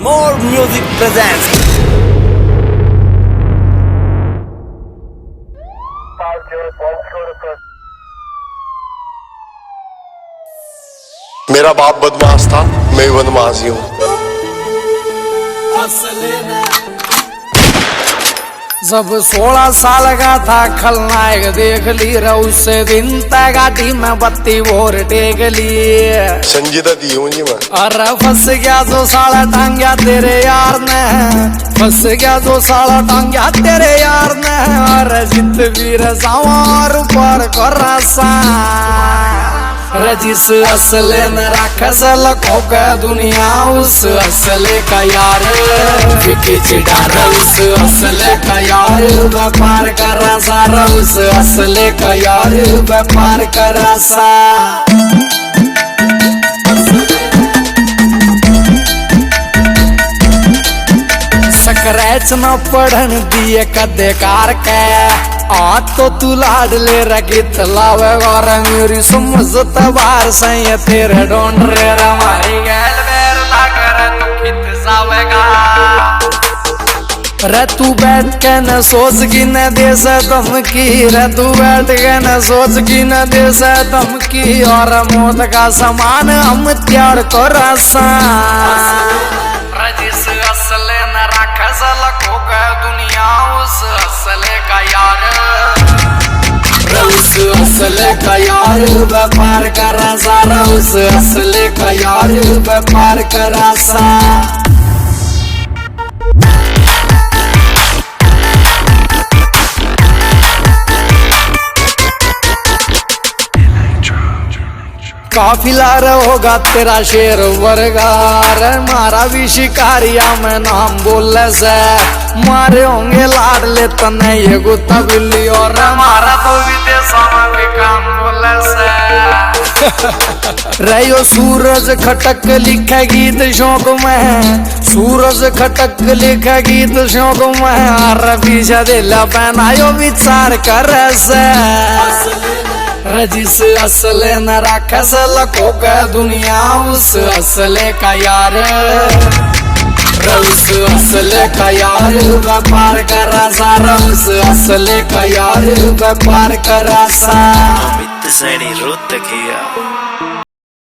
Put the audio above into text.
More Music presents. मेरा बाप बदमाश था, मैं बदमाशी हूँ। जब 16 साल का था खलनायक देख ली उस दिन तय गाड़ी में बत्ती और टेक ली। संजीदा दी हूँ जी मैं। अरे फंस गया जो साला टांग्या तेरे यार ने, फंस गया जो साला टांग्या तेरे यार ने। अरे जित वीर सवार पर कर रजिस असले न राखस लखों का दुनिया उस असले का यार फिकी चिड़ार उस असले का यार व्यापार कर सारा उस असले का यार व्यापार कर सा। स्क्रैच न पढ़न दिए कदे कार के आज तो तू लाड ले रगित लावेगा और मेरी समझत बार सही तेरे ढूंढ रे हमारी गैल बेर लाकर तू खित जावेगा। रे तू बैठ के न सोच की न दे से धमकी, रे तू बैठ के न सोच की न दे से धमकी। और मौत का समान हम त्यार को रसा रजिस असले न राखस लखों का दुनिया उस असले का यार उस असले का यार व्यापार कर सारा उस असले का यार व्यापार कर सा। काफिला होगा तेरा शेर वर्गार मारा भी शिकारिया में नाम बोले से मारे होंगे लाड ले तने ये गुत्ता बिल्ली और मारा तो विदेशों में भी काम बोले से। रहो सूरज खटक लिखे गीत शौक में, सूरज खटक लिखे गीत शौक में। और पीछे दिला पहनायो विचार कर से रजिस असले न राखस लखों का दुनिया उस असले का यार उस असले का यार व्यापार कर सारा उस असले का यार व्यापार कर सा। अमित सैनी रुत किया।